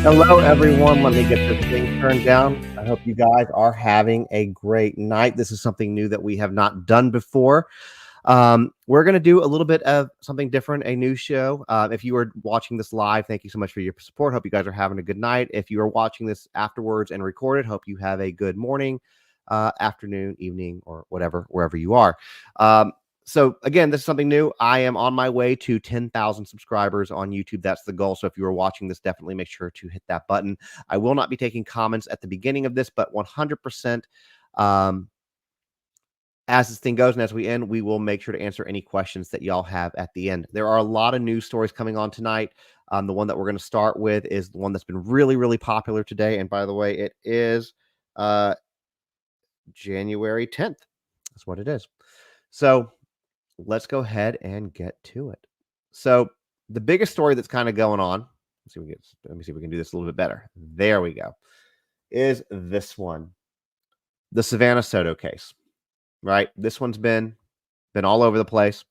Hello, everyone. Let me get this thing turned down. I hope you guys are having a great night. This is something new that we have not done before. We're going to do a little bit of something different, a new show. If you are watching this live, thank you so much for your support. Hope you guys are having a good night. If you are watching this afterwards and recorded, hope you have a good morning, afternoon, evening, or whatever, wherever you are. So again, this is something new. I am on my way to 10,000 subscribers on YouTube. That's the goal. So if you are watching this, definitely make sure to hit that button. I will not be taking comments at the beginning of this, but 100%, as this thing goes and as we end, we will make sure to answer any questions that y'all have at the end. There are a lot of news stories coming on tonight. The one that we're going to start with is the one that's been really, really popular today. And by the way, it is January 10th. That's what it is. So let's go ahead and get to it. So the biggest story that's kind of going on, let me see if we can do this a little bit better. There we go. Is this one, the Savannah Soto case, right? This one's been all over the place.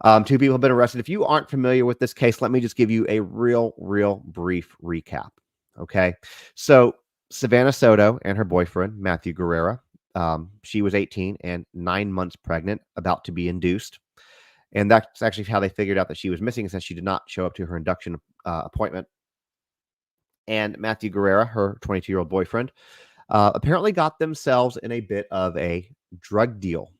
2 people have been arrested. If you aren't familiar with this case, let me just give you a real brief recap. Okay. So Savannah Soto and her boyfriend, Matthew Guerrera, she was 18 and 9 months pregnant, about to be induced. And that's actually how they figured out that she was missing, since she did not show up to her induction appointment. And Matthew Guerrera, her 22-year-old boyfriend, apparently got themselves in a bit of a drug deal,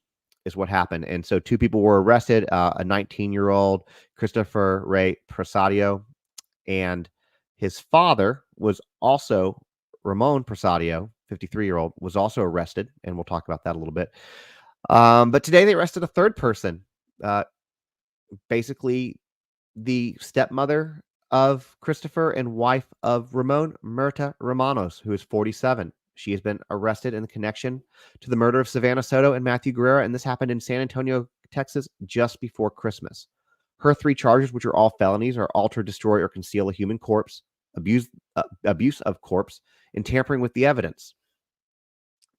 is what happened. And so 2 people were arrested, a 19-year-old Christopher Ray Prasadio, and his father was also, Ramon Prasadio, 53-year-old, was also arrested. And we'll talk about that a little bit. But today they arrested a third person, basically the stepmother of Christopher and wife of Ramon, Myrta Romanos, who is 47. She has been arrested in connection to the murder of Savannah Soto and Matthew Guerrera, and this happened in San Antonio, Texas, just before Christmas. Her 3 charges, which are all felonies, are alter, destroy, or conceal a human corpse, abuse of corpse, and tampering with the evidence.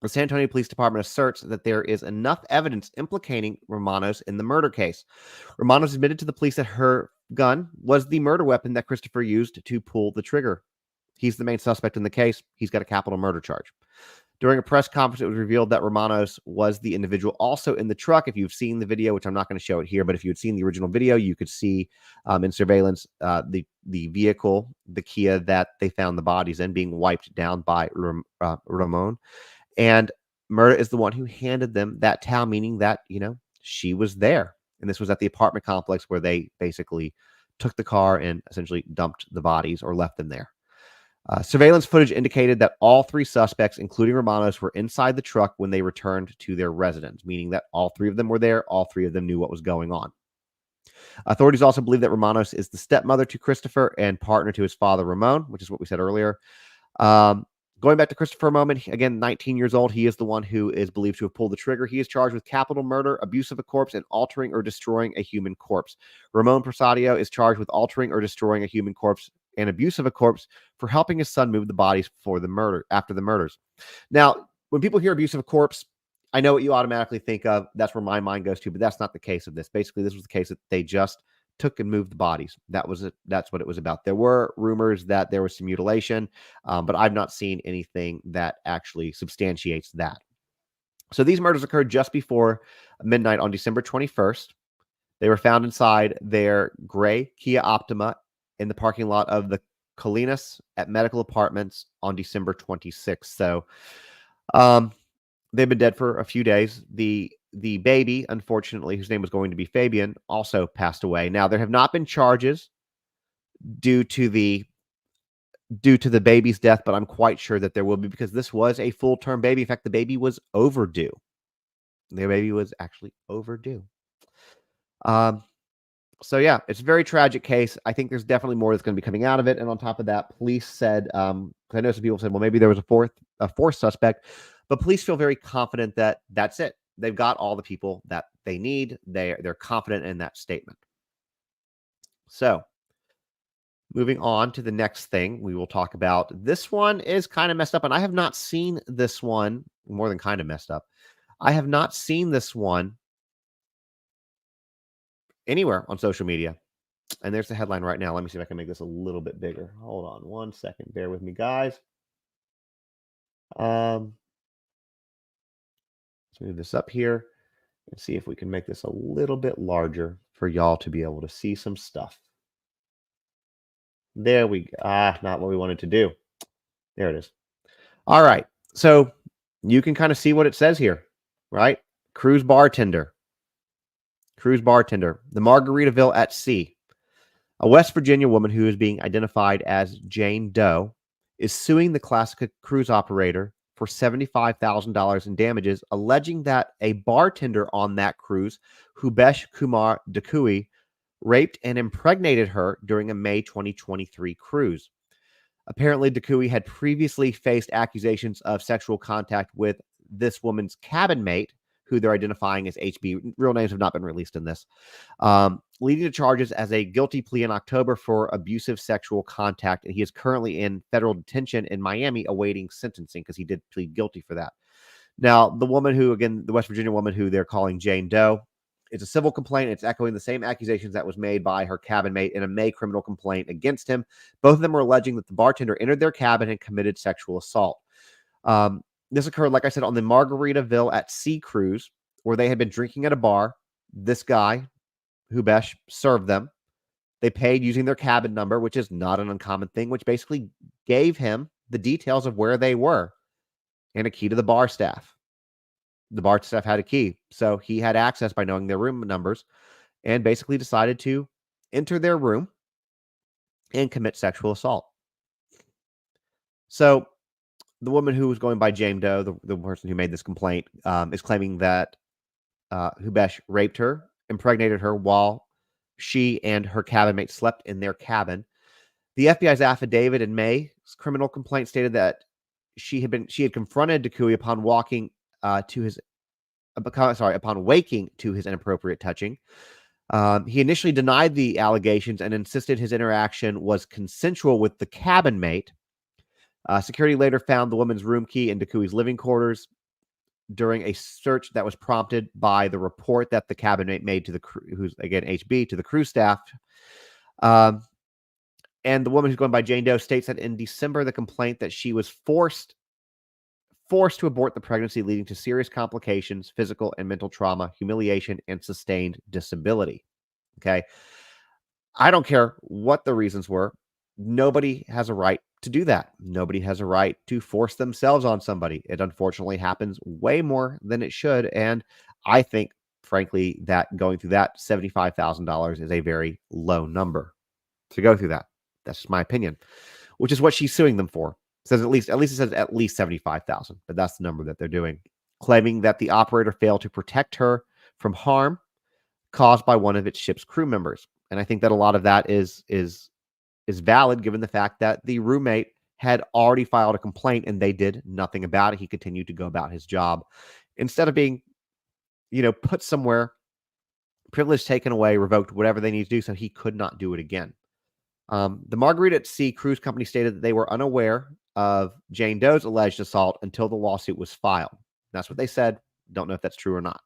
The San Antonio Police Department asserts that there is enough evidence implicating Romanos in the murder case. Romanos admitted to the police that her gun was the murder weapon that Christopher used to pull the trigger. He's the main suspect in the case. He's got a capital murder charge. During a press conference, it was revealed that Romanos was the individual also in the truck. If you've seen the video, which I'm not going to show it here, but if you had seen the original video, you could see in surveillance the vehicle, the Kia that they found the bodies in, being wiped down by Ramon. And Myrta is the one who handed them that towel, meaning that, she was there. And this was at the apartment complex where they basically took the car and essentially dumped the bodies or left them there. Surveillance footage indicated that all 3 suspects, including Romanos, were inside the truck when they returned to their residence, meaning that all 3 of them were there. All 3 of them knew what was going on. Authorities also believe that Romanos is the stepmother to Christopher and partner to his father, Ramon, which is what we said earlier. Going back to Christopher a moment, again, 19 years old, he is the one who is believed to have pulled the trigger. He is charged with capital murder, abuse of a corpse, and altering or destroying a human corpse. Ramon Prasadio is charged with altering or destroying a human corpse and abuse of a corpse for helping his son move the bodies after the murders. Now, when people hear abuse of a corpse, I know what you automatically think of. That's where my mind goes to, but that's not the case of this. Basically, this was the case that they just took and moved the bodies. That's what it was about. There were rumors that there was some mutilation, but I've not seen anything that actually substantiates that. So these murders occurred just before midnight on December 21st. They were found inside their gray Kia Optima in the parking lot of the Colinas at Medical Apartments on December 26th. So they've been dead for a few days. The baby, unfortunately, whose name was going to be Fabian, also passed away. Now, there have not been charges due to the baby's death, but I'm quite sure that there will be, because this was a full-term baby. In fact, the baby was overdue. The baby was actually overdue. So yeah, it's a very tragic case. I think there's definitely more that's going to be coming out of it. And on top of that, police said, I know some people said, well, maybe there was a fourth suspect, but police feel very confident that that's it. They've got all the people that they need. They're confident in that statement. So moving on to the next thing we will talk about. This one is kind of messed up, and I have not seen this one, more than kind of messed up. I have not seen this one anywhere on social media. And there's the headline right now. Let me see if I can make this a little bit bigger. Hold on one second. Bear with me, guys. Let's move this up here and see if we can make this a little bit larger for y'all to be able to see some stuff. There we go. Not what we wanted to do. There it is. All right. So you can kind of see what it says here, right? Cruise bartender. Cruise bartender. The Margaritaville at Sea. A West Virginia woman who is being identified as Jane Doe is suing the Classica cruise operator for $75,000 in damages, alleging that a bartender on that cruise, Hubesh Kumar Dakui, raped and impregnated her during a May 2023 cruise. Apparently, Dakui had previously faced accusations of sexual contact with this woman's cabin mate, who they're identifying as HB. Real names have not been released in this, leading to charges as a guilty plea in October for abusive sexual contact. And he is currently in federal detention in Miami awaiting sentencing because he did plead guilty for that. Now, the woman who, again, the West Virginia woman who they're calling Jane Doe, it's a civil complaint. It's echoing the same accusations that was made by her cabin mate in a May criminal complaint against him. Both of them were alleging that the bartender entered their cabin and committed sexual assault. This occurred, like I said, on the Margaritaville at Sea cruise, where they had been drinking at a bar. This guy, Hubesh, served them. They paid using their cabin number, which is not an uncommon thing, which basically gave him the details of where they were and a key to the bar staff. The bar staff had a key, so he had access by knowing their room numbers and basically decided to enter their room and commit sexual assault. So the woman who was going by Jane Doe, the person who made this complaint, is claiming that Hubesh raped her, impregnated her while she and her cabin mate slept in their cabin. The FBI's affidavit in May's criminal complaint stated that she had confronted Dakui upon waking to his inappropriate touching. He initially denied the allegations and insisted his interaction was consensual with the cabin mate. Security later found the woman's room key in Dakui's living quarters during a search that was prompted by the report that the cabin mate made to the crew, who's again HB, to the crew staff. And the woman who's going by Jane Doe states that in December, the complaint that she was forced to abort the pregnancy, leading to serious complications, physical and mental trauma, humiliation, and sustained disability. Okay. I don't care what the reasons were. Nobody has a right to do that. Nobody has a right to force themselves on somebody. It unfortunately happens way more than it should. And I think, frankly, that going through that $75,000 is a very low number to go through that. That's just my opinion, which is what she's suing them for. It says at least it says at least 75,000, but that's the number that they're doing, claiming that the operator failed to protect her from harm caused by one of its ship's crew members. And I think that a lot of that is valid, given the fact that the roommate had already filed a complaint and they did nothing about it. He continued to go about his job instead of being, put somewhere, privilege taken away, revoked, whatever they need to do, so he could not do it again. The Margarita at Sea Cruise Company stated that they were unaware of Jane Doe's alleged assault until the lawsuit was filed. That's what they said. Don't know if that's true or not.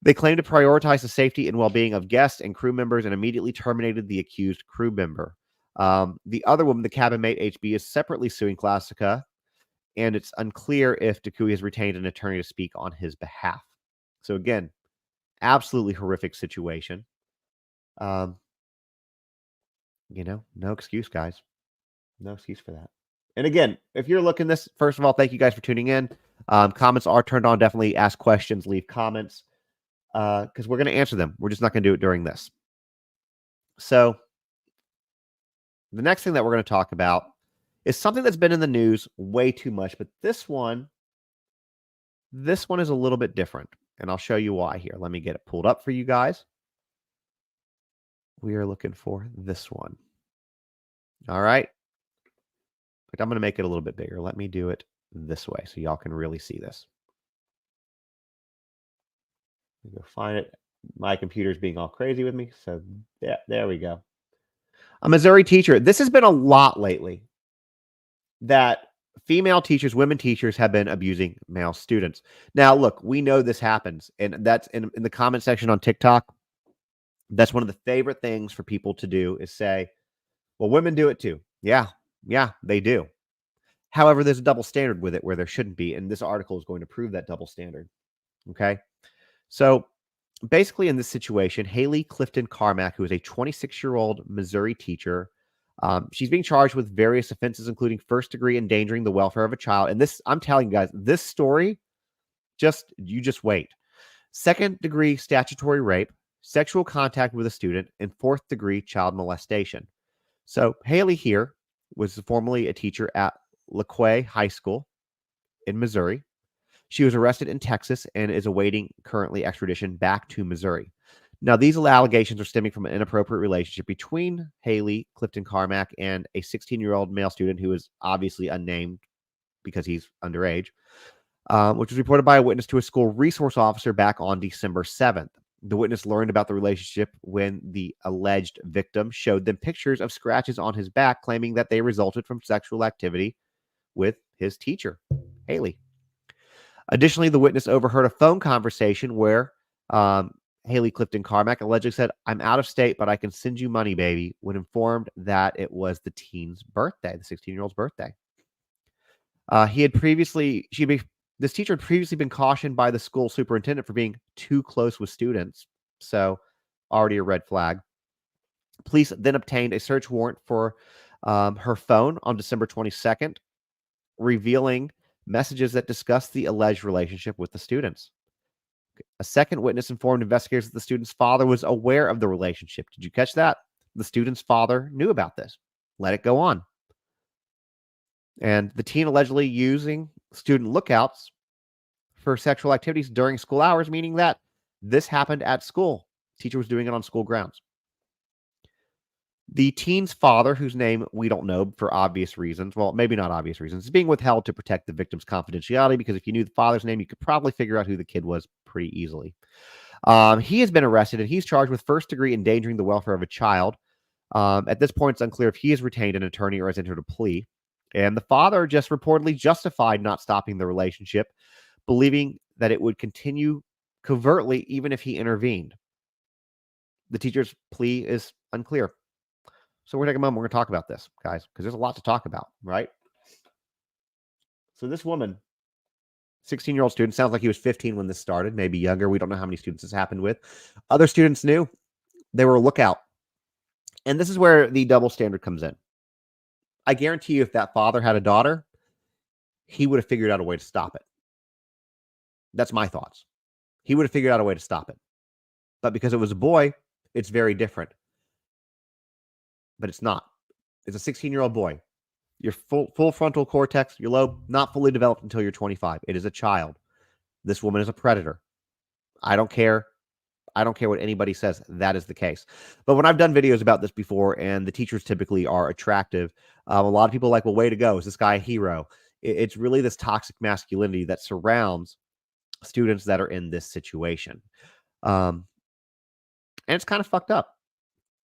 They claimed to prioritize the safety and well-being of guests and crew members and immediately terminated the accused crew member. The other woman, the cabin mate HB, is separately suing Classica, and it's unclear if Dakui has retained an attorney to speak on his behalf. So again, absolutely horrific situation. No excuse, guys. No excuse for that. And again, if you're looking this, first of all, thank you guys for tuning in. Comments are turned on. Definitely ask questions, leave comments, because we're going to answer them. We're just not going to do it during this. So the next thing that we're going to talk about is something that's been in the news way too much, but this one is a little bit different, and I'll show you why here. Let me get it pulled up for you guys. We are looking for this one. All right. I'm going to make it a little bit bigger. Let me do it this way so y'all can really see this. Let me go find it. My computer's being all crazy with me. So there we go. A Missouri teacher. This has been a lot lately that female teachers, women teachers have been abusing male students. Now, look, we know this happens. And that's in the comment section on TikTok. That's one of the favorite things for people to do is say, well, women do it too. Yeah, they do. However, there's a double standard with it where there shouldn't be. And this article is going to prove that double standard. Okay. So basically, in this situation, Haley Clifton Carmack, who is a 26-year-old Missouri teacher, she's being charged with various offenses, including first-degree endangering the welfare of a child. And this, I'm telling you guys, this story, just wait. Second-degree statutory rape, sexual contact with a student, and fourth-degree child molestation. So Haley here was formerly a teacher at LaQuay High School in Missouri. She was arrested in Texas and is awaiting currently extradition back to Missouri. Now, these allegations are stemming from an inappropriate relationship between Haley Clifton Carmack and a 16-year-old male student who is obviously unnamed because he's underage, which was reported by a witness to a school resource officer back on December 7th. The witness learned about the relationship when the alleged victim showed them pictures of scratches on his back, claiming that they resulted from sexual activity with his teacher, Haley. Additionally, the witness overheard a phone conversation where Haley Clifton Carmack allegedly said, "I'm out of state, but I can send you money, baby," when informed that it was the teen's birthday, the 16-year-old's birthday. This teacher had previously been cautioned by the school superintendent for being too close with students. So already a red flag. Police then obtained a search warrant for her phone on December 22nd, revealing messages that discuss the alleged relationship with the students. A second witness informed investigators that the student's father was aware of the relationship. Did you catch that? The student's father knew about this. Let it go on. And the teen allegedly using student lookouts for sexual activities during school hours, meaning that this happened at school. Teacher was doing it on school grounds. The teen's father, whose name we don't know for obvious reasons, well, maybe not obvious reasons, is being withheld to protect the victim's confidentiality, because if you knew the father's name, you could probably figure out who the kid was pretty easily. He has been arrested, and he's charged with first-degree endangering the welfare of a child. At this point, it's unclear if he has retained an attorney or has entered a plea. And the father just reportedly justified not stopping the relationship, believing that it would continue covertly even if he intervened. The teacher's plea is unclear. So we're going to take a moment. We're going to talk about this, guys, because there's a lot to talk about, right? So this woman, 16-year-old student, sounds like he was 15 when this started, maybe younger. We don't know how many students this happened with. Other students knew. They were a lookout. And this is where the double standard comes in. I guarantee you if that father had a daughter, he would have figured out a way to stop it. That's my thoughts. He would have figured out a way to stop it. But because it was a boy, it's very different. But it's not. It's a 16-year-old boy. Your full frontal cortex, your lobe, not fully developed until you're 25. It is a child. This woman is a predator. I don't care. I don't care what anybody says. That is the case. But when I've done videos about this before, and the teachers typically are attractive, a lot of people are like, well, way to go. Is this guy a hero? It's really this toxic masculinity that surrounds students that are in this situation. And it's kind of fucked up,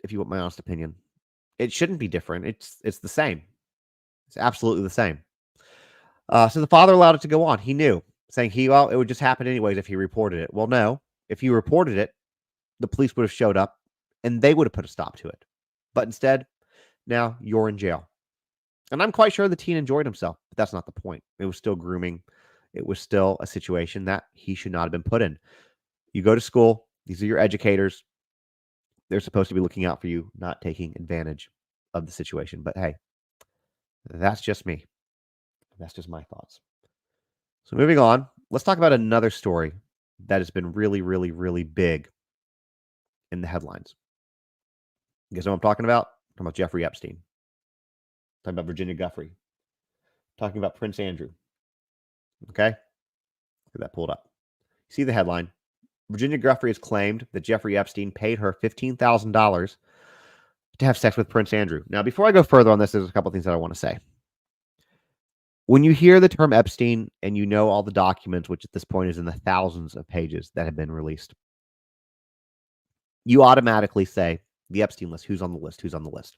if you want my honest opinion. It shouldn't be different. It's the same. It's absolutely the same. So the father allowed it to go on. He knew, saying it would just happen anyways if he reported it. Well, no. If he reported it, the police would have showed up and they would have put a stop to it. But instead, now you're in jail. And I'm quite sure the teen enjoyed himself, but that's not the point. It was still grooming. It was still a situation that he should not have been put in. You go to school. These are your educators. They're supposed to be looking out for you, not taking advantage of the situation. But hey, that's just me. That's just my thoughts. So moving on, let's talk about another story that has been really, really, really big in the headlines. You guys know what I'm talking about? I'm talking about Jeffrey Epstein. I'm talking about Virginia Giuffre. I'm talking about Prince Andrew. Okay? Get that pulled up. See the headline. Virginia Giuffre has claimed that Jeffrey Epstein paid her $15,000 to have sex with Prince Andrew. Now, before I go further on this, there's a couple things that I want to say. When you hear the term Epstein and you know all the documents, which at this point is in the thousands of pages that have been released, you automatically say the Epstein list. Who's on the list? Who's on the list?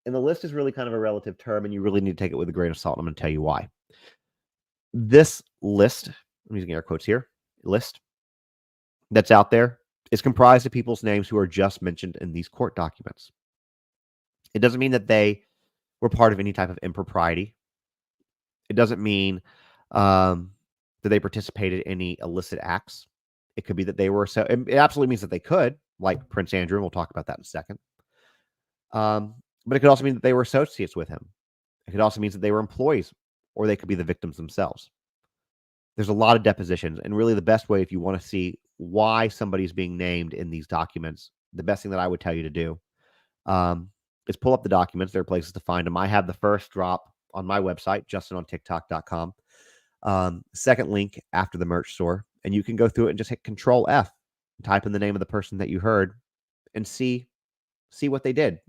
And the list is really kind of a relative term, and you really need to take it with a grain of salt. I'm going to tell you why. This list, I'm using air quotes here, list that's out there is comprised of people's names who are just mentioned in these court documents. It doesn't mean that they were part of any type of impropriety. It doesn't mean that they participated in any illicit acts. It could be that they were it absolutely means that they could, like Prince Andrew, and we'll talk about that in a second. But it could also mean that they were associates with him. It could also mean that they were employees, or they could be the victims themselves. There's a lot of depositions, and really the best way, if you want to see why somebody's being named in these documents, the best thing that I would tell you to do is pull up the documents. There are places to find them. I have the first drop on my website, justinontiktok.com. Second link after the merch store, and you can go through it and just hit Control F, type in the name of the person that you heard, and see what they did,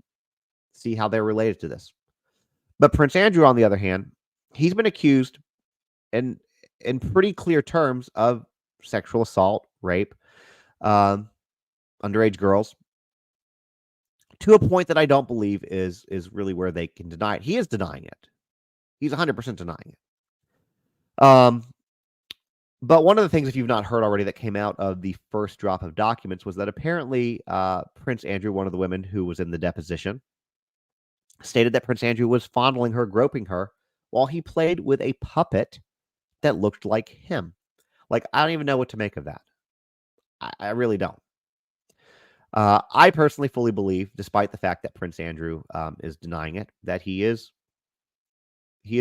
see how they're related to this. But Prince Andrew, on the other hand, he's been accused in pretty clear terms of sexual assault, rape, underage girls, to a point that I don't believe is really where they can deny it. He is denying it. He's 100% denying it. But one of the things, if you've not heard already, that came out of the first drop of documents was that apparently Prince Andrew, one of the women who was in the deposition, stated that Prince Andrew was fondling her, groping her, while he played with a puppet that looked like him. Like, I don't even know what to make of that. I really don't. I personally fully believe, despite the fact that Prince Andrew is denying it, that he is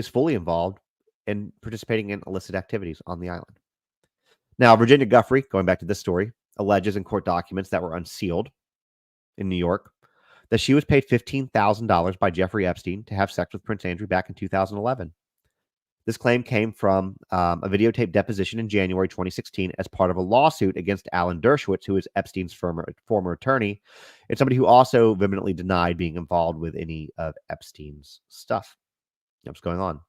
fully involved in participating in illicit activities on the island. Now, Virginia Giuffre, going back to this story, alleges in court documents that were unsealed in New York that she was paid $15,000 by Jeffrey Epstein to have sex with Prince Andrew back in 2011. This claim came from a videotaped deposition in January 2016 as part of a lawsuit against Alan Dershowitz, who is Epstein's former attorney, and somebody who also vehemently denied being involved with any of Epstein's stuff. What's going on?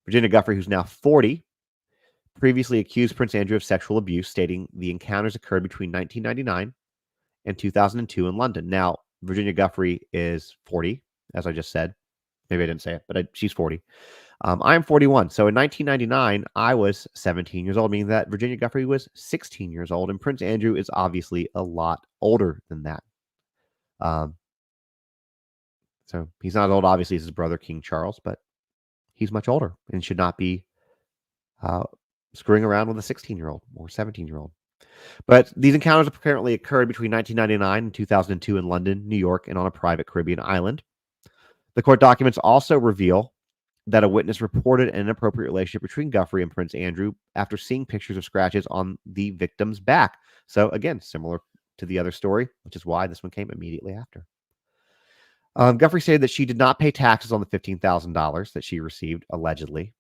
Virginia Giuffre, who's now 40, previously accused Prince Andrew of sexual abuse, stating the encounters occurred between 1999 and 2002 in London. Now, Virginia Giuffre is 40, as I just said. Maybe I didn't say it, but she's 40. I'm 41. So in 1999, I was 17 years old, meaning that Virginia Giuffre was 16 years old, and Prince Andrew is obviously a lot older than that. So he's not as old, obviously, as his brother, King Charles, but he's much older and should not be screwing around with a 16-year-old or 17-year-old. But these encounters apparently occurred between 1999 and 2002 in London, New York, and on a private Caribbean island. The court documents also reveal that a witness reported an inappropriate relationship between Giuffre and Prince Andrew after seeing pictures of scratches on the victim's back. So again, similar to the other story, which is why this one came immediately after. Giuffre stated that she did not pay taxes on the $15,000 that she received, allegedly.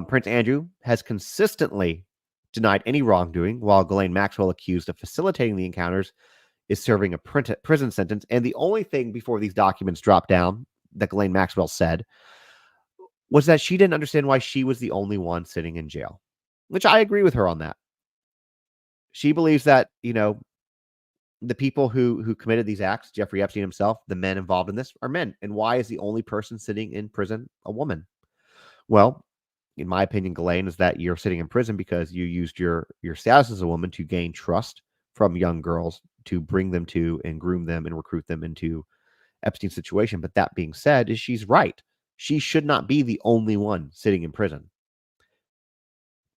Prince Andrew has consistently denied any wrongdoing, while Ghislaine Maxwell, accused of facilitating the encounters, is serving a prison sentence. And the only thing before these documents dropped down that Ghislaine Maxwell said was that she didn't understand why she was the only one sitting in jail, which I agree with her on that. She believes that, the people who committed these acts, Jeffrey Epstein himself, the men involved in this, are men. And why is the only person sitting in prison a woman? Well, in my opinion, Ghislaine, is that you're sitting in prison because you used your status as a woman to gain trust from young girls, to bring them to and groom them and recruit them into Epstein's situation. But that being said, she's right. She should not be the only one sitting in prison.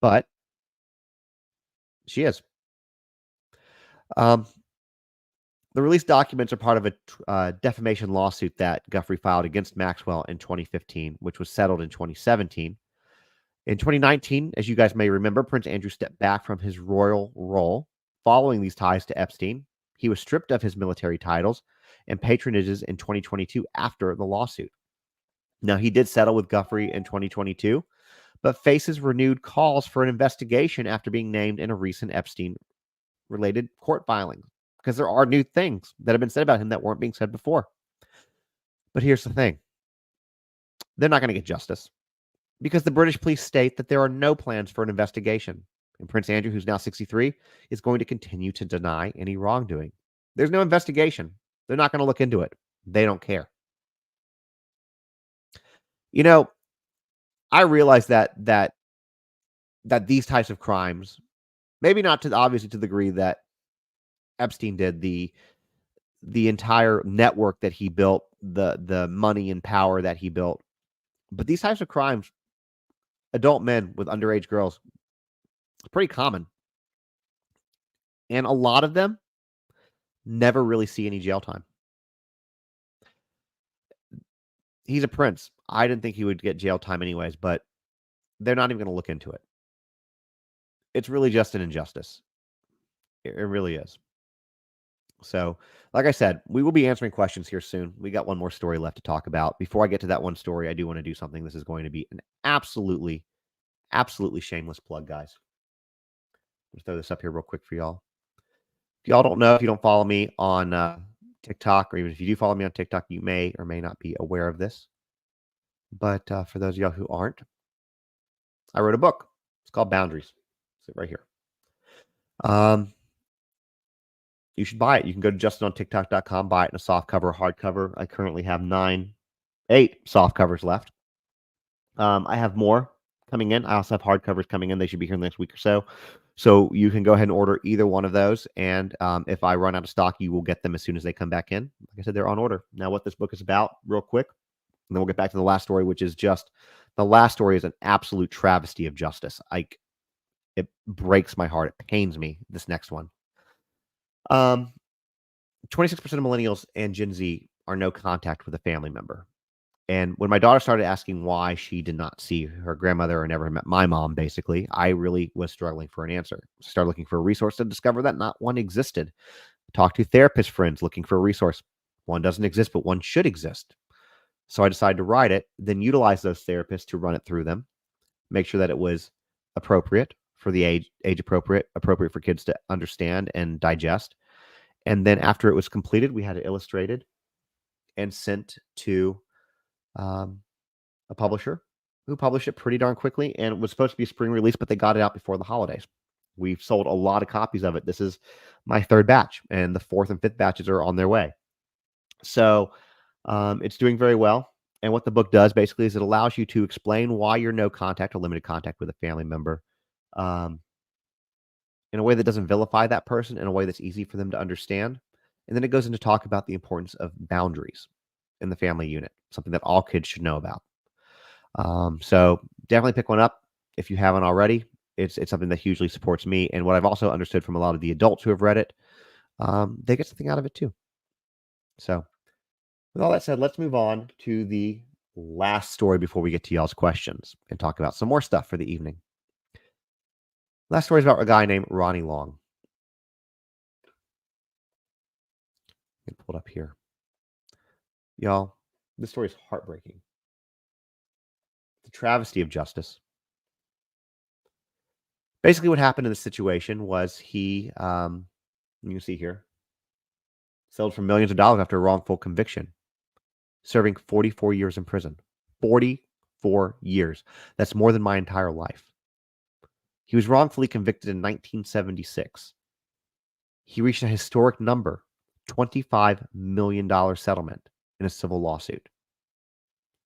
But she is. The released documents are part of a defamation lawsuit that Giuffre filed against Maxwell in 2015, which was settled in 2017. In 2019, as you guys may remember, Prince Andrew stepped back from his royal role following these ties to Epstein. He was stripped of his military titles and patronages in 2022 after the lawsuit. Now, he did settle with Giuffre in 2022, but faces renewed calls for an investigation after being named in a recent Epstein-related court filing, because there are new things that have been said about him that weren't being said before. But here's the thing. They're not going to get justice, because the British police state that there are no plans for an investigation. And Prince Andrew, who's now 63, is going to continue to deny any wrongdoing. There's no investigation. They're not going to look into it. They don't care. I realize that these types of crimes, maybe not obviously to the degree that Epstein did, the entire network that he built, the money and power that he built. But these types of crimes, adult men with underage girls, it's pretty common. And a lot of them never really see any jail time. He's a prince. I didn't think he would get jail time anyways, but they're not even going to look into it. It's really just an injustice. It really is. So, like I said, we will be answering questions here soon. We got one more story left to talk about. Before I get to that one story, I do want to do something. This is going to be an absolutely shameless plug, guys. Let's throw this up here real quick for y'all. If y'all don't know, if you don't follow me on TikTok, or even if you do follow me on TikTok, you may or may not be aware of this. But for those of y'all who aren't, I wrote a book. It's called Boundaries. It's right here. You should buy it. You can go to justinontiktok.com, buy it in a soft cover, hardcover. I currently have 8 soft covers left. I have more coming in. I also have hardcovers coming in. They should be here in the next week or so. So you can go ahead and order either one of those. And if I run out of stock, you will get them as soon as they come back in. Like I said, they're on order. Now, what this book is about, real quick, and then we'll get back to the last story, which is just the last story is an absolute travesty of justice. It breaks my heart. It pains me, this next one. 26% of millennials and Gen Z are no contact with a family member. And when my daughter started asking why she did not see her grandmother or never met my mom, basically, I really was struggling for an answer. Started looking for a resource to discover that not one existed. Talked to therapist friends looking for a resource. One doesn't exist, but one should exist. So I decided to write it, then utilize those therapists to run it through them, make sure that it was appropriate for the age appropriate for kids to understand and digest. And then after it was completed, we had it illustrated and sent to a publisher who published it pretty darn quickly. And it was supposed to be a spring release, but they got it out before the holidays. We've sold a lot of copies of it. This is my 3rd batch, and the 4th and 5th batches are on their way. So it's doing very well. And what the book does basically is it allows you to explain why you're no contact or limited contact with a family member in a way that doesn't vilify that person, in a way that's easy for them to understand. And then it goes into talk about the importance of boundaries in the family unit, something that all kids should know about. So definitely pick one up if you haven't already. It's something that hugely supports me. And what I've also understood from a lot of the adults who have read it, they get something out of it too. So with all that said, let's move on to the last story before we get to y'all's questions and talk about some more stuff for the evening. Last story is about a guy named Ronnie Long. Let me pull it up here. Y'all, this story is heartbreaking. It's a travesty of justice. Basically, what happened in this situation was he, you can see here, settled for millions of dollars after a wrongful conviction, serving 44 years in prison. 44 years. That's more than my entire life. He was wrongfully convicted in 1976. He reached a historic number, $25 million settlement in a civil lawsuit.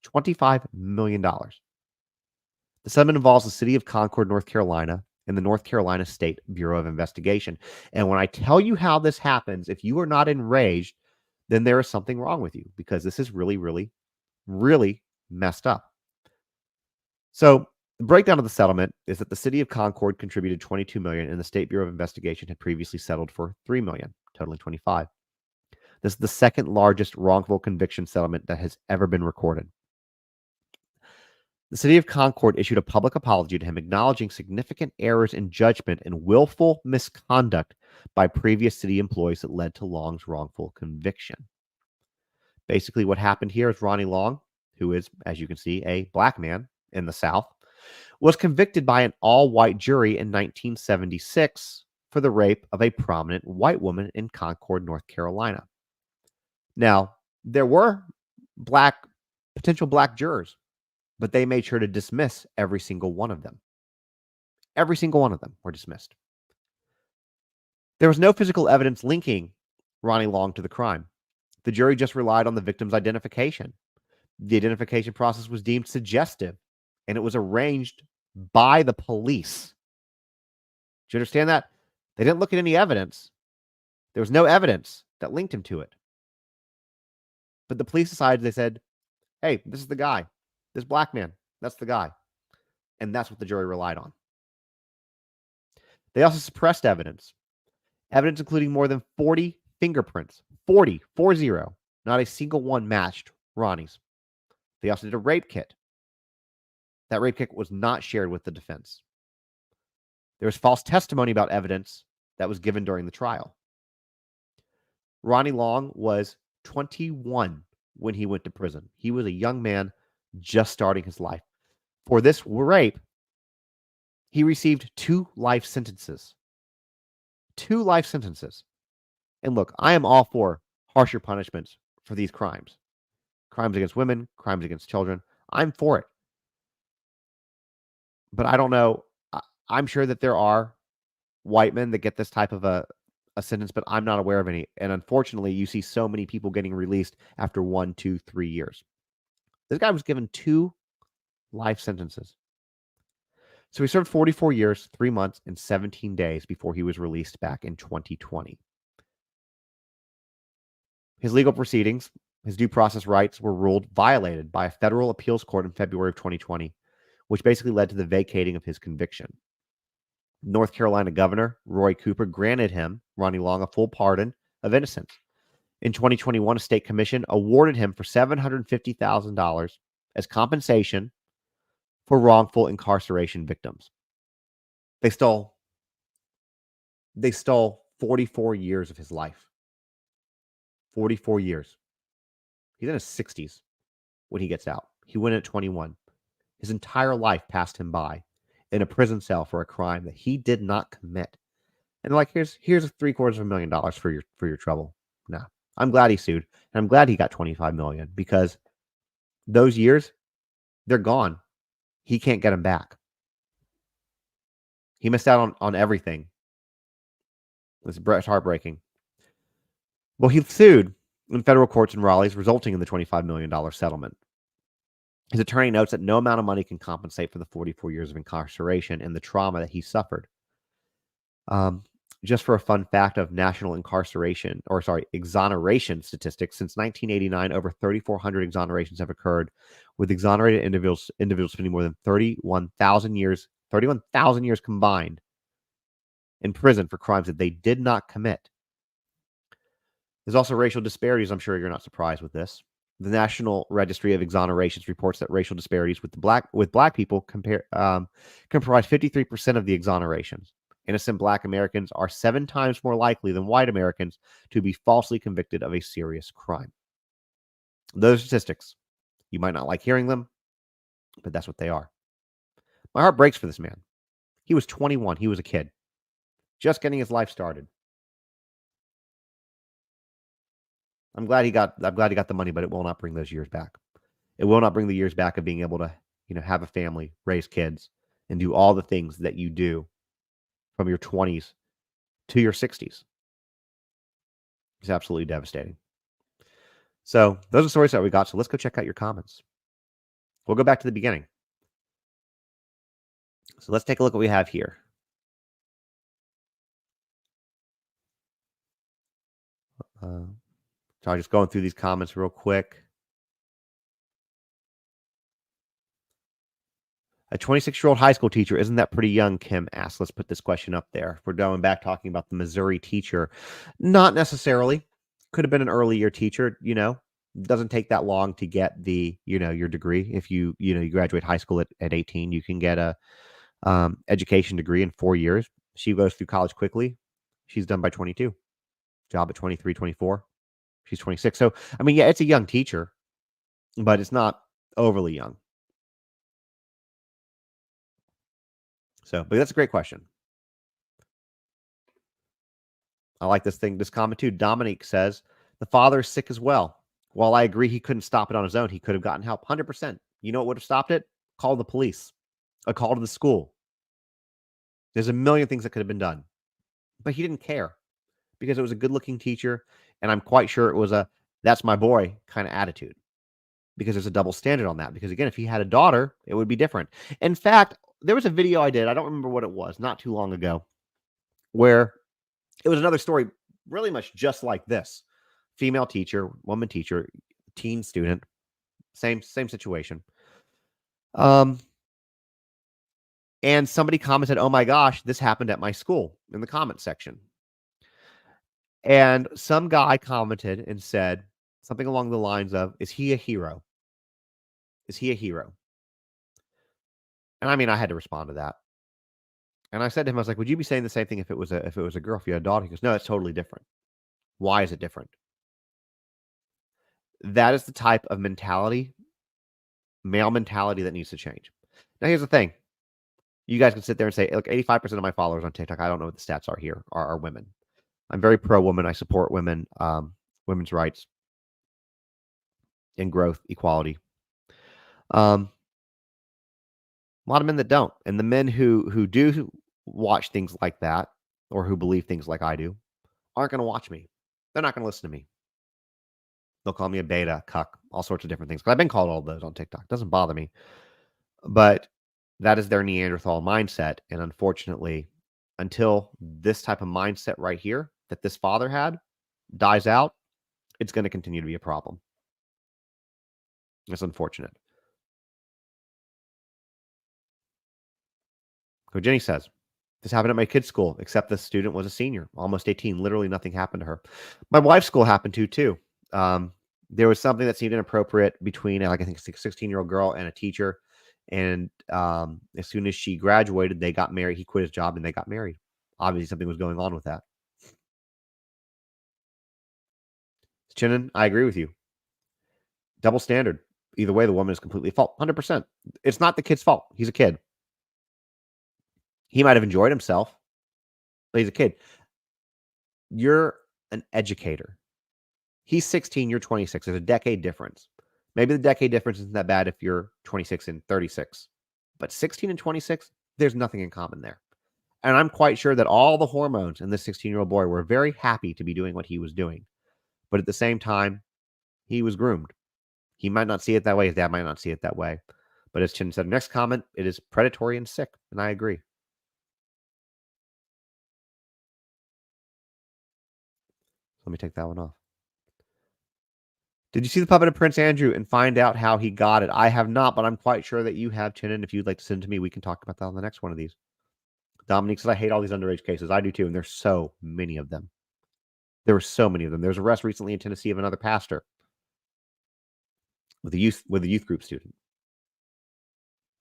$25 million. The settlement involves the city of Concord, North Carolina, and the North Carolina State Bureau of Investigation. And when I tell you how this happens, if you are not enraged, then there is something wrong with you, because this is really, really, really messed up. So the breakdown of the settlement is that the city of Concord contributed $22 million, and the State Bureau of Investigation had previously settled for $3 million, totaling $25 million. This is the second largest wrongful conviction settlement that has ever been recorded. The city of Concord issued a public apology to him, acknowledging significant errors in judgment and willful misconduct by previous city employees that led to Long's wrongful conviction. Basically, what happened here is Ronnie Long, who is, as you can see, a black man in the South, was convicted by an all-white jury in 1976 for the rape of a prominent white woman in Concord, North Carolina. Now, there were potential black jurors, but they made sure to dismiss every single one of them. Every single one of them were dismissed. There was no physical evidence linking Ronnie Long to the crime. The jury just relied on the victim's identification. The identification process was deemed suggestive, and it was arranged by the police. Do you understand that? They didn't look at any evidence. There was no evidence that linked him to it. But the police decided, they said, hey, this is the guy. This black man, that's the guy. And that's what the jury relied on. They also suppressed evidence including more than 40 fingerprints. 40. Not a single one matched Ronnie's. They also did a rape kit. That rape kit was not shared with the defense. There was false testimony about evidence that was given during the trial. Ronnie Long was 21 when he went to prison. He was a young man just starting his life. For this rape, he received 2 life sentences. 2 life sentences. And look, I am all for harsher punishments for these crimes. Crimes against women, crimes against children. I'm for it. But I don't know. I'm sure that there are white men that get this type of a sentence, but I'm not aware of any. And unfortunately, you see so many people getting released after 1, 2, 3 years. This guy was given 2 life sentences. So he served 44 years, 3 months, and 17 days before he was released back in 2020. His legal proceedings, his due process rights were ruled violated by a federal appeals court in February of 2020, which basically led to the vacating of his conviction. North Carolina Governor Roy Cooper granted him, Ronnie Long, a full pardon of innocence. In 2021, a state commission awarded him for $750,000 as compensation for wrongful incarceration victims. They stole 44 years of his life. 44 years. He's in his 60s when he gets out. He went at 21. His entire life passed him by in a prison cell for a crime that he did not commit. And like, here's $750,000 for your trouble. No, I'm glad he sued, and I'm glad he got $25 million, because those years, they're gone. He can't get them back. He missed out on everything. It's heartbreaking. Well, he sued in federal courts in Raleigh, resulting in the $25 million settlement. His attorney notes that no amount of money can compensate for the 44 years of incarceration and the trauma that he suffered. Just for a fun fact of national exoneration statistics, since 1989, over 3,400 exonerations have occurred, with exonerated individuals spending more than 31,000 years combined in prison for crimes that they did not commit. There's also racial disparities. I'm sure you're not surprised with this. The National Registry of Exonerations reports that racial disparities with black people comprise 53% of the exonerations. Innocent black Americans are 7 times more likely than white Americans to be falsely convicted of a serious crime. Those statistics, you might not like hearing them, but that's what they are. My heart breaks for this man. He was 21. He was a kid, just getting his life started. I'm glad he got the money, but it will not bring those years back. It will not bring the years back of being able to, have a family, raise kids, and do all the things that you do from your 20s to your 60s. It's absolutely devastating. So those are stories that we got. So let's go check out your comments. We'll go back to the beginning. So let's take a look at what we have here. So I'm just going through these comments real quick. A 26-year-old high school teacher, isn't that pretty young? Kim asks. Let's put this question up there. If we're going back talking about the Missouri teacher, not necessarily. Could have been an early year teacher. Doesn't take that long to get the your degree. If you graduate high school at 18, you can get a education degree in 4 years. She goes through college quickly. She's done by 22. Job at 23, 24. She's 26. So, yeah, it's a young teacher, but it's not overly young. So, but that's a great question. I like this comment too. Dominique says, the father is sick as well. While I agree he couldn't stop it on his own, he could have gotten help. 100%. You know what would have stopped it? Call the police. A call to the school. There's a million things that could have been done. But he didn't care because it was a good-looking teacher, and I'm quite sure it was a that's my boy kind of attitude, because there's a double standard on that. Because, again, if he had a daughter, it would be different. In fact, there was a video I did, I don't remember what it was, not too long ago, where it was another story really much just like this. Female teacher, woman teacher, teen student, same situation. And somebody commented, "Oh my gosh, this happened at my school," in the comment section. And some guy commented and said something along the lines of, "Is he a hero? Is he a hero?" And I mean, I had to respond to that. And I said to him, I was like, "Would you be saying the same thing if it was a girl, if you had a daughter?" He goes, "No, it's totally different." Why is it different? That is the type of mentality, male mentality, that needs to change. Now, here's the thing. You guys can sit there and say, look, 85% of my followers on TikTok, I don't know what the stats are here, are women. I'm very pro-woman. I support women, women's rights and growth, equality. A lot of men that don't. And the men who do watch things like that, or who believe things like I do, aren't going to watch me. They're not going to listen to me. They'll call me a beta, cuck, all sorts of different things. 'Cause I've been called all those on TikTok. It doesn't bother me. But that is their Neanderthal mindset. And unfortunately, until this type of mindset right here that this father had dies out, it's going to continue to be a problem. It's unfortunate. So Jenny says, "This happened at my kid's school, except the student was a senior, almost 18. Literally nothing happened to her." My wife's school happened to too. There was something that seemed inappropriate between, like, I think, a 16-year-old girl and a teacher. And as soon as she graduated, they got married. He quit his job and they got married. Obviously, something was going on with that. Chinnan, I agree with you. Double standard. Either way, the woman is completely at fault. 100%. It's not the kid's fault. He's a kid. He might have enjoyed himself, but he's a kid. You're an educator. He's 16, you're 26. There's a decade difference. Maybe the decade difference isn't that bad if you're 26 and 36. But 16 and 26, there's nothing in common there. And I'm quite sure that all the hormones in this 16-year-old boy were very happy to be doing what he was doing. But at the same time, he was groomed. He might not see it that way. His dad might not see it that way. But as Chin said, next comment, it is predatory and sick. And I agree. Let me take that one off. Did you see the puppet of Prince Andrew and find out how he got it? I have not, but I'm quite sure that you have, Chin. And if you'd like to send it to me, we can talk about that on the next one of these. Dominique says, "I hate all these underage cases." I do too. And there's so many of them. There were so many of them. There was an arrest recently in Tennessee of another pastor with a youth group student.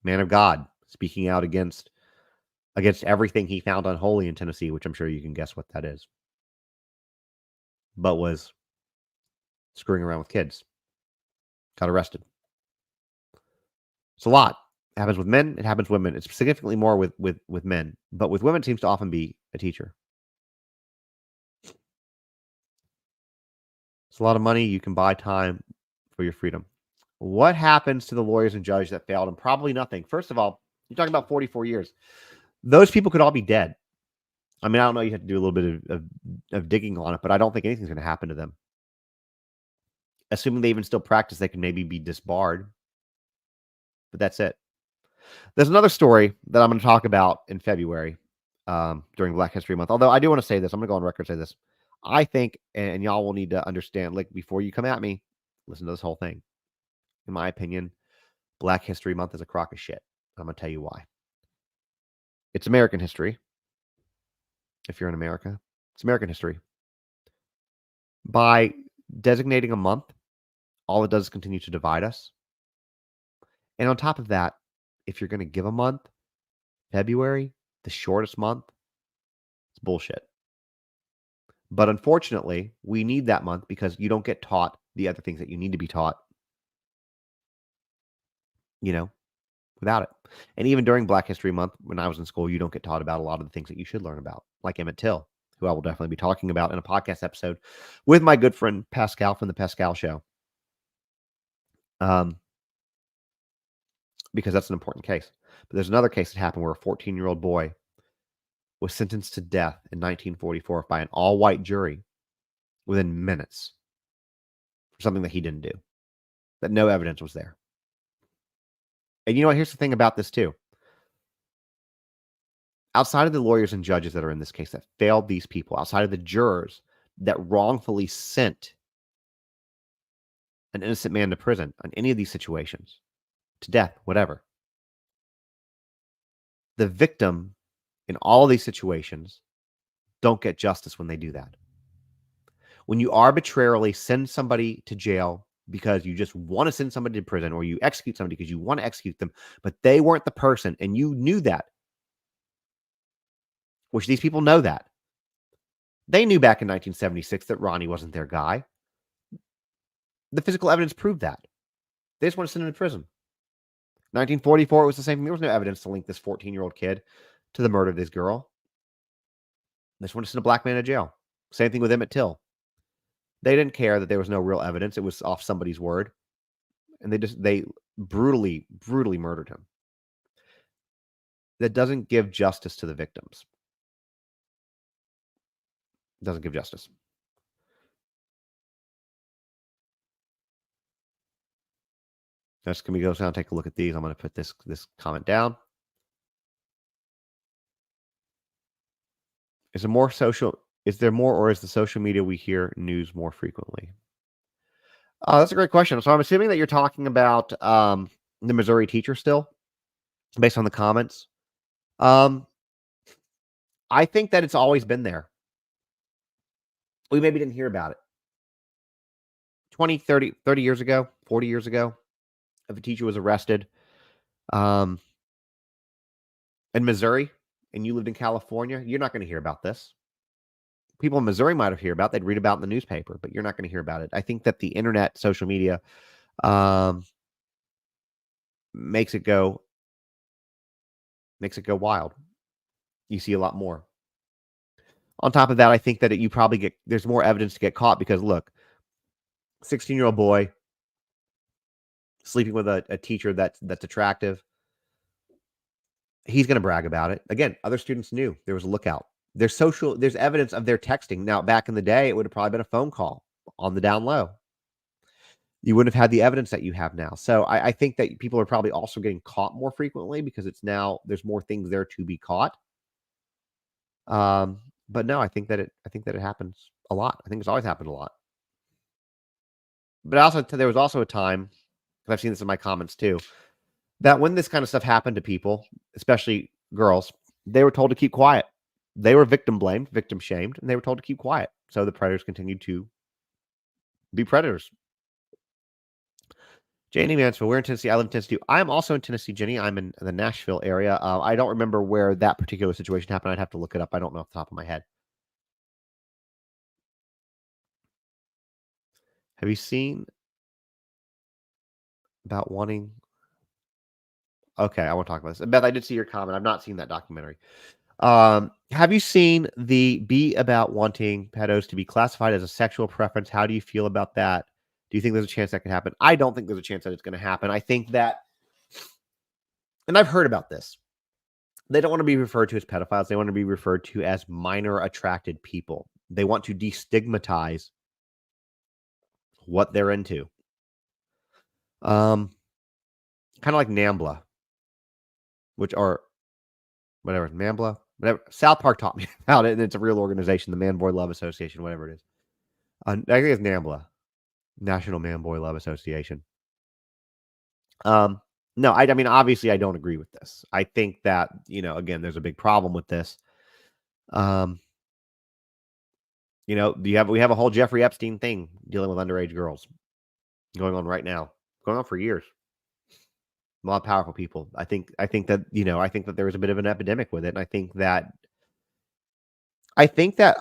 Man of God speaking out against everything he found unholy in Tennessee, which I'm sure you can guess what that is. But was screwing around with kids. Got arrested. It's a lot. It happens with men. It happens with women. It's significantly more with men. But with women, it seems to often be a teacher. It's a lot of money. You can buy time for your freedom. What happens to the lawyers and judges that failed? And probably nothing. First of all, you're talking about 44 years. Those people could all be dead. I mean, I don't know. You have to do a little bit of digging on it, but I don't think anything's going to happen to them. Assuming they even still practice, they can maybe be disbarred. But that's it. There's another story that I'm going to talk about in February during Black History Month. Although I do want to say this. I'm going to go on record and say this. I think, and y'all will need to understand, like, before you come at me, listen to this whole thing. In my opinion, Black History Month is a crock of shit. I'm going to tell you why. It's American history. If you're in America, it's American history. By designating a month, all it does is continue to divide us. And on top of that, if you're going to give a month, February, the shortest month, it's bullshit. But unfortunately, we need that month because you don't get taught the other things that you need to be taught, without it. And even during Black History Month, when I was in school, you don't get taught about a lot of the things that you should learn about, like Emmett Till, who I will definitely be talking about in a podcast episode with my good friend Pascal from the Pascal Show. Because that's an important case. But there's another case that happened where a 14-year-old boy was sentenced to death in 1944 by an all-white jury within minutes for something that he didn't do, that no evidence was there. And you know what? Here's the thing about this too. Outside of the lawyers and judges that are in this case that failed these people, outside of the jurors, that wrongfully sent an innocent man to prison on any of these situations, to death, whatever. The victim in all of these situations don't get justice when they do that. When you arbitrarily send somebody to jail because you just want to send somebody to prison, or you execute somebody because you want to execute them, but they weren't the person and you knew that, which these people know that. They knew back in 1976 that Ronnie wasn't their guy. The physical evidence proved that. They just want to send him to prison. 1944, it was the same thing. There was no evidence to link this 14-year-old kid to the murder of this girl. They just want to send a black man to jail. Same thing with Emmett Till. They didn't care that there was no real evidence. It was off somebody's word. And they brutally murdered him. That doesn't give justice to the victims. It doesn't give justice. Just can we go down and take a look at these? I'm going to put this comment down. Is there more, or is the social media we hear news more frequently? That's a great question. So I'm assuming that you're talking about the Missouri teacher still, based on the comments. I think that it's always been there. We maybe didn't hear about it 20, 30 years ago, 40 years ago. If a teacher was arrested in Missouri and you lived in California, you're not going to hear about this. People in Missouri might have heard about it. They'd read about it in the newspaper, but you're not going to hear about it. I think that the internet, social media, makes it go wild. You see a lot more. On top of that, I think that you probably there's more evidence to get caught because look, 16-year-old boy sleeping with a teacher that's attractive. He's going to brag about it. Again, other students knew there was a lookout. There's evidence of their texting. Now, back in the day, it would have probably been a phone call on the down low. You wouldn't have had the evidence that you have now. So I think that people are probably also getting caught more frequently because there's more things there to be caught. But no, I think that it happens a lot. I think it's always happened a lot. But there was also a time, because I've seen this in my comments too, that when this kind of stuff happened to people, especially girls, they were told to keep quiet. They were victim blamed, victim shamed, and they were told to keep quiet. So the predators continued to be predators. Janie Mansfield, we're in Tennessee. I live in Tennessee. I'm also in Tennessee, Jenny. I'm in the Nashville area. I don't remember where that particular situation happened. I'd have to look it up. I don't know off the top of my head. Have you seen about wanting? Okay, I won't talk about this. Beth, I did see your comment. I've not seen that documentary. Have you seen the Be About Wanting pedos to be classified as a sexual preference? How do you feel about that? Do you think there's a chance that can happen? I don't think there's a chance that it's going to happen. I think that, and I've heard about this, they don't want to be referred to as pedophiles. They want to be referred to as minor attracted people. They want to destigmatize what they're into. Kind of like NAMBLA, whatever, NAMBLA, whatever. South Park taught me about it, and it's a real organization, the Man Boy Love Association, whatever it is. I think it's NAMBLA, National Man Boy Love Association. No, I mean, obviously, I don't agree with this. I think that, again, there's a big problem with this. We have a whole Jeffrey Epstein thing dealing with underage girls going on right now, going on for years. A lot of powerful people. I think that there is a bit of an epidemic with it, and I think that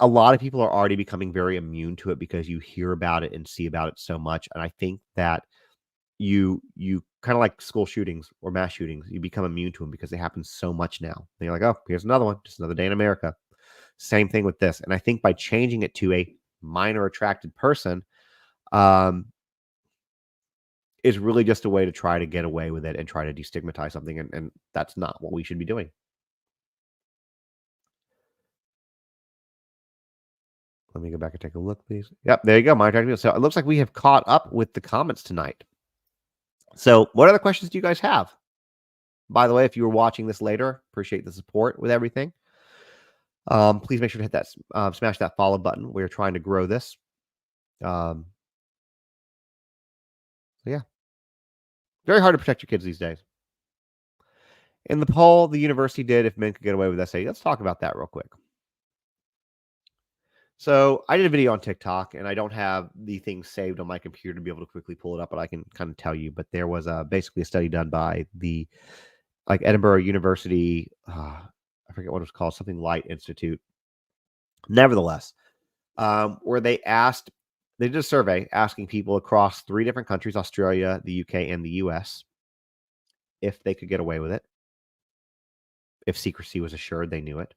a lot of people are already becoming very immune to it because you hear about it and see about it so much, and I think that you kind of like school shootings or mass shootings, you become immune to them because they happen so much now. And you're like, oh, here's another one, just another day in America. Same thing with this. And I think by changing it to a minor attracted person, is really just a way to try to get away with it and try to destigmatize something. And that's not what we should be doing. Let me go back and take a look, please. Yep, there you go. Minor attracted. So it looks like we have caught up with the comments tonight. So what other questions do you guys have? By the way, if you were watching this later, appreciate the support with everything. Please make sure to hit that smash that follow button. We're trying to grow this. Um, so yeah, very hard to protect your kids these days. In the poll the university did, if men could get away with SA, let's talk about that real quick. So I did a video on TikTok, and I don't have the thing saved on my computer to be able to quickly pull it up, but I can kind of tell you. But there was basically a study done by the Edinburgh University. I forget what it was called, something Light Institute. Nevertheless, where they did a survey asking people across 3 different countries: Australia, the UK, and the US, if they could get away with it, if secrecy was assured, they knew it.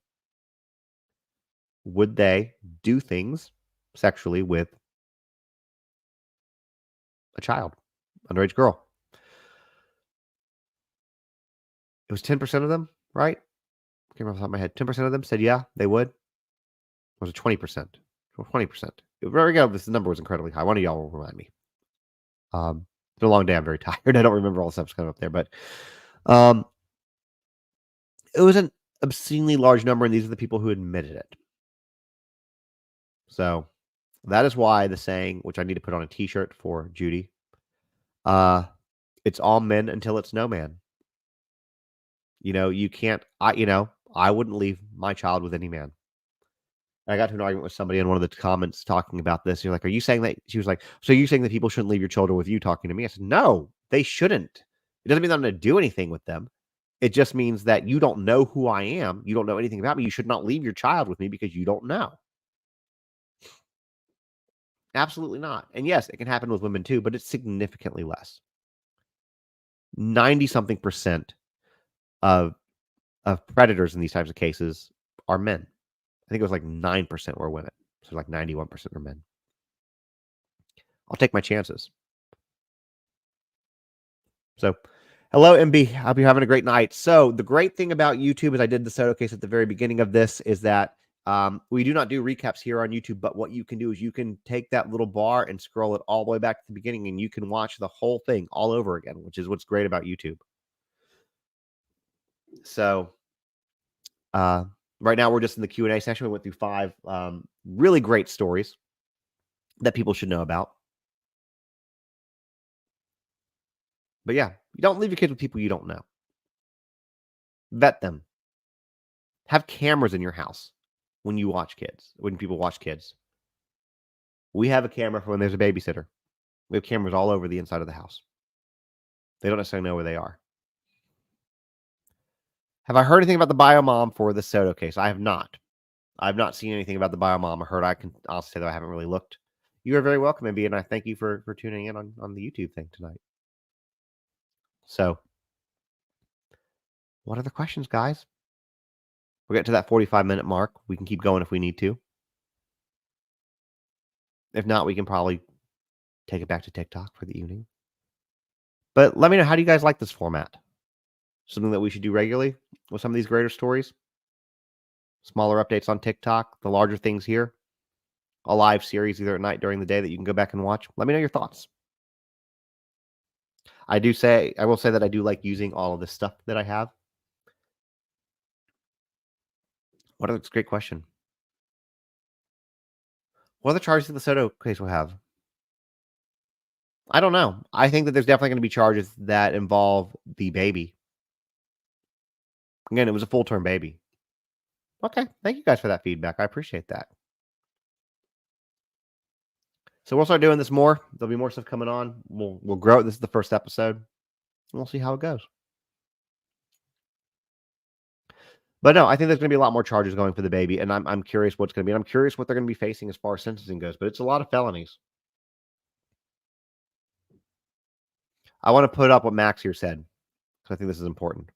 Would they do things sexually with a child, underage girl? It was 10% of them, right? I can't remember off the top of my head. 10% of them said, yeah, they would. Or was it 20%? 20%. There we go. This number was incredibly high. One of y'all will remind me. It's been a long day. I'm very tired. I don't remember all the stuff that's coming up there, but um, it was an obscenely large number, and these are the people who admitted it. So that is why the saying, which I need to put on a T-shirt for Judy, it's all men until it's no man. You can't. I wouldn't leave my child with any man. I got to an argument with somebody in one of the comments talking about this. You're like, "Are you saying that?" She was like, "So you're saying that people shouldn't leave your children with you?" Talking to me, I said, "No, they shouldn't. It doesn't mean that I'm going to do anything with them. It just means that you don't know who I am. You don't know anything about me. You should not leave your child with me because you don't know." Absolutely not. And yes, it can happen with women too, but it's significantly less. 90 something percent of predators in these types of cases are men. I think it was like 9% were women. So like 91% are men. I'll take my chances. So, hello, MB. Hope you're having a great night. So, the great thing about YouTube is I did the Soto case at the very beginning of this is that we do not do recaps here on YouTube, but what you can do is you can take that little bar and scroll it all the way back to the beginning, and you can watch the whole thing all over again, which is what's great about YouTube. So, right now we're just in the Q&A section. We went through 5 really great stories that people should know about. But yeah, you don't leave your kids with people you don't know. Vet them. Have cameras in your house when people watch kids. We have a camera for when there's a babysitter. We have cameras all over the inside of the house. They don't necessarily know where they are. Have I heard anything about the Biom Mom for the Soto case? I have not. I've not seen anything about the Biom Mom. I can honestly say that I haven't really looked. You are very welcome, MB, and I thank you for tuning in on the YouTube thing tonight. So, what are the questions, guys? We'll get to that 45-minute mark. We can keep going if we need to. If not, we can probably take it back to TikTok for the evening. But let me know, how do you guys like this format? Something that we should do regularly with some of these greater stories? Smaller updates on TikTok, the larger things here. A live series either at night, during the day, that you can go back and watch. Let me know your thoughts. I will say that I do like using all of this stuff that I have. That's a great question. What are the charges that the Soto case will have? I don't know. I think that there's definitely going to be charges that involve the baby. Again, it was a full-term baby. Okay. Thank you guys for that feedback. I appreciate that. So we'll start doing this more. There'll be more stuff coming on. We'll grow it. This is the first episode. And we'll see how it goes. But no, I think there's going to be a lot more charges going for the baby, and I'm curious what's going to be. And I'm curious what they're going to be facing as far as sentencing goes. But it's a lot of felonies. I want to put up what Max here said, because I think this is important.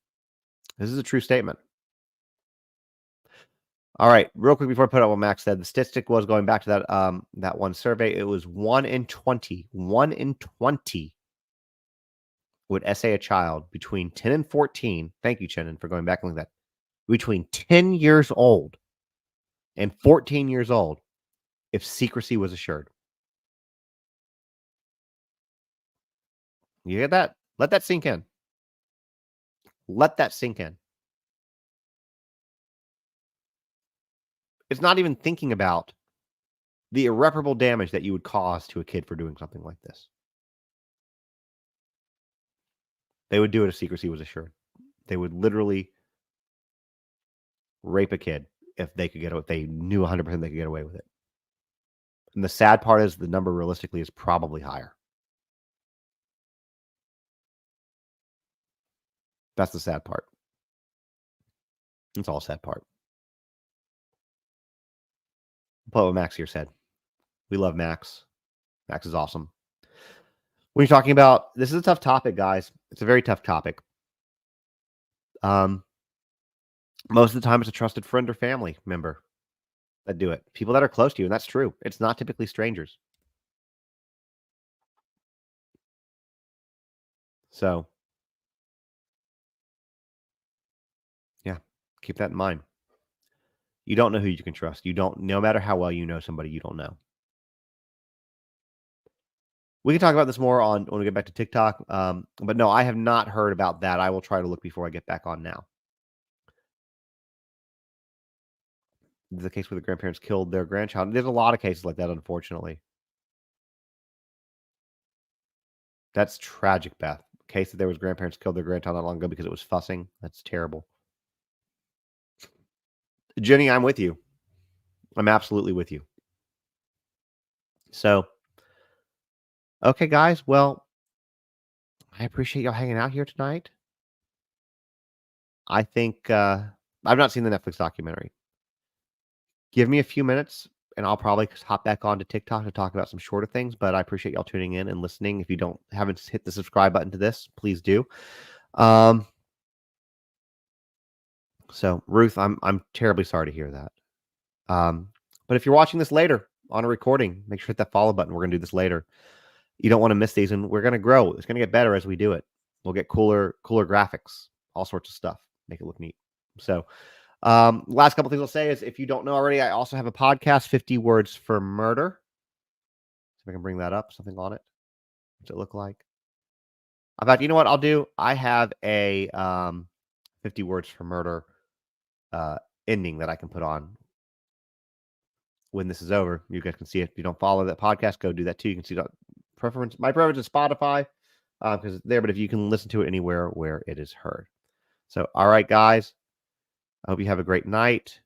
This is a true statement. All right, real quick before I put up what Max said, the statistic was, going back to that one survey, it was 1 in 20. 1 in 20 would essay a child between 10 and 14. Thank you, Chenin, for going back and looking at that. Between 10 years old and 14 years old, if secrecy was assured. You get that? Let that sink in. Let that sink in. It's not even thinking about the irreparable damage that you would cause to a kid for doing something like this. They would do it if secrecy was assured. They would literally rape a kid if they could get away. If they knew 100% they could get away with it. And the sad part is the number realistically is probably higher. That's the sad part. It's all sad part. Pull what Max here said. We love Max. Max is awesome. When you're talking about, this is a tough topic, guys. It's a very tough topic. Most of the time, it's a trusted friend or family member that do it. People that are close to you, and that's true. It's not typically strangers. So, yeah, keep that in mind. You don't know who you can trust. You don't, no matter how well you know somebody, you don't know. We can talk about this more on when we get back to TikTok. But no, I have not heard about that. I will try to look before I get back on now. The case where the grandparents killed their grandchild. There's a lot of cases like that, unfortunately. That's tragic, Beth. Case that there was grandparents killed their grandchild not long ago because it was fussing. That's terrible. Jenny, I'm with you. I'm absolutely with you. So, okay, guys. Well, I appreciate y'all hanging out here tonight. I think I've not seen the Netflix documentary. Give me a few minutes and I'll probably hop back onto TikTok to talk about some shorter things, but I appreciate y'all tuning in and listening. If you haven't hit the subscribe button to this, please do. So Ruth, I'm terribly sorry to hear that. But if you're watching this later on a recording, make sure to hit that follow button. We're going to do this later. You don't want to miss these, and we're going to grow. It's going to get better as we do it. We'll get cooler graphics, all sorts of stuff, make it look neat. So, last couple things I'll say is, if you don't know already, I also have a podcast, 50 Words for Murder. See if I can bring that up, something on it. What's it look like? In fact, you know what I'll do? I have a 50 Words for Murder ending that I can put on when this is over. You guys can see it. If you don't follow that podcast, go do that too. You can see that preference. My preference is Spotify because it's there, but if you can listen to it anywhere where it is heard. So, all right, guys. I hope you have a great night.